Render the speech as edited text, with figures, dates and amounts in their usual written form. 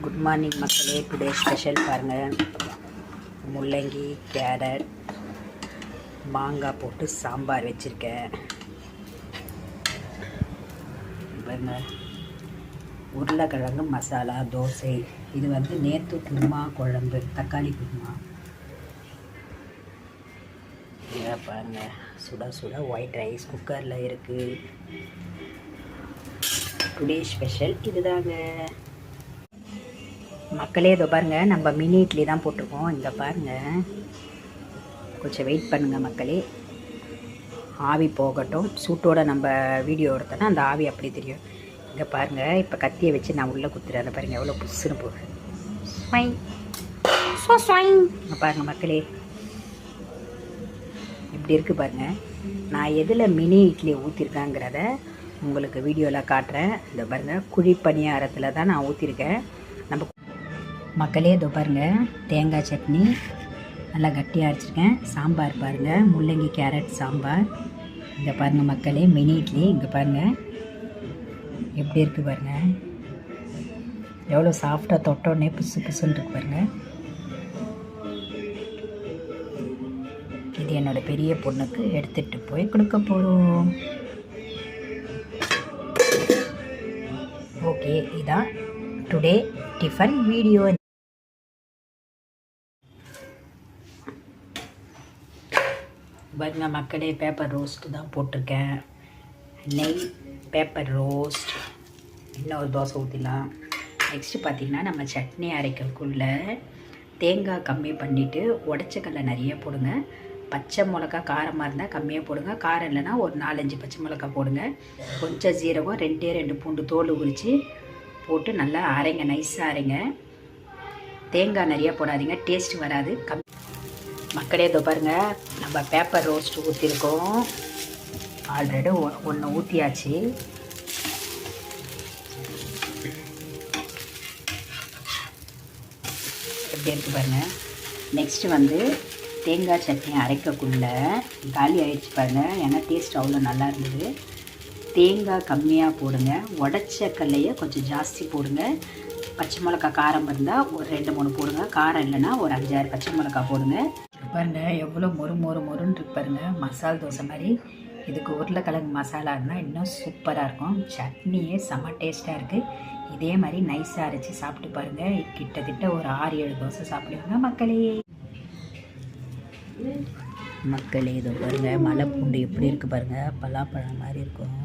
Good morning மக்களே. Today special பாருங்கள், முள்ளங்கி கேரட் மாங்காய் போட்டு சாம்பார் வச்சுருக்கேன். பாருங்கள், உருளைக்கிழங்கு மசாலா தோசை. இது வந்து நேற்று குருமா குழம்பு, தக்காளி குருமா. இதை பாருங்கள், சுட சுட ஒயிட் ரைஸ் குக்கரில் இருக்குது. டுடே ஸ்பெஷல் இதுதாங்க மக்களே. இதோ பாருங்கள், நம்ம மினி இட்லி தான் போட்டிருக்கோம். இங்கே பாருங்கள், கொஞ்சம் வெயிட் பண்ணுங்கள் மக்களே. ஆவி போகட்டும், சூட்டோட நம்ம வீடியோ எடுத்தோன்னா அந்த ஆவி அப்படி தெரியும். இங்கே பாருங்கள், இப்போ கத்தியை வச்சு நான் உள்ளே குத்துறேன். அதை பாருங்கள் எவ்வளோ புஷ்ஷுன்னு போடுறேன். இங்கே பாருங்கள் மக்களே, இப்படி இருக்குது பாருங்கள். நான் எதில் மினி இட்லி ஊற்றிருக்கேங்கிறத உங்களுக்கு வீடியோவில் காட்டுறேன். இந்த பாருங்கள், குழி பணியாரத்தில் தான் நான் ஊற்றிருக்கேன். நம்ம மக்களே இதோ பாருங்கள், தேங்காய் சட்னி நல்லா கட்டியாக அரைச்சிருக்கேன். சாம்பார் பாருங்கள், முள்ளங்கி கேரட் சாம்பார். இங்கே பாருங்கள் மக்களே, மினி இட்லி. இங்கே பாருங்கள் எப்படி இருக்குது பாருங்கள், எவ்வளோ சாஃப்டாக தொட்டோடனே புசு புசுன்னு இருக்கு பாருங்கள். இது என்னோடய பெரிய பொண்ணுக்கு எடுத்துகிட்டு போய் கொடுக்க போகிறோம். ஓகே, இதான் டுடே டிஃபன் வீடியோ. பாருங்க மக்களே, பேப்பர் ரோஸ்ட்டு தான் போட்டிருக்கேன். நெய் பேப்பர் ரோஸ்ட். இன்னொரு தோசை ஊற்றிடலாம். நெக்ஸ்ட்டு பார்த்திங்கன்னா, நம்ம சட்னி அரைக்கக்குள்ளே தேங்காய் கம்மி பண்ணிவிட்டு உடச்சக்கல்ல நிறைய போடுங்க. பச்சை மிளகா காரமாக இருந்தால் கம்மியாக போடுங்க, காரம் இல்லைன்னா ஒரு 4-5 பச்சை மிளகா போடுங்க. கொஞ்சம் ஜீரகம், 2 பூண்டு தோல் உரித்து போட்டு நல்லா அரைங்க, நைஸாக அரைங்க. தேங்காய் நிறையா போடாதீங்க, டேஸ்ட் வராது. மக்களே இதோ பாருங்கள், நம்ம பேப்பர் ரோஸ்ட் ஊற்றிருக்கோம். ஆல்ரெடி ஒன்று ஊற்றியாச்சு. எப்படி இருக்குது பாருங்கள். நெக்ஸ்ட்டு வந்து தேங்காய் சட்னி அரைக்கக்குள்ளே காலி ஆகிடுச்சு பாருங்கள். ஏன்னா டேஸ்ட் அவ்வளோ நல்லா இருந்தது. தேங்காய் கம்மியாக போடுங்க, உடச்ச கல்லையை கொஞ்சம் ஜாஸ்தி போடுங்க. பச்சை மிளகா காரம் இருந்தால் ஒரு 2-3 போடுங்க, காரம் இல்லைன்னா ஒரு 5-6 பச்சை மிளகா போடுங்க. பாருங்கள் எவ்வளோ மொறுன்னு இருக்கு பாருங்கள், மசால் தோசை மாதிரி. இதுக்கு உருளைக்கிழங்கு மசாலா இருந்தால் இன்னும் சூப்பராக இருக்கும். சட்னியே செம்ம டேஸ்ட்டாக இருக்குது. இதே மாதிரி நைஸாக அரைச்சி சாப்பிட்டு பாருங்கள். கிட்டத்தட்ட ஒரு 6-7 தோசை சாப்பிடுவாங்க மக்களே. மக்களே இதோ பாருங்கள், மலை பூண்டு எப்படி இருக்குது பாருங்கள், பலாப்பழம் மாதிரி இருக்கும்.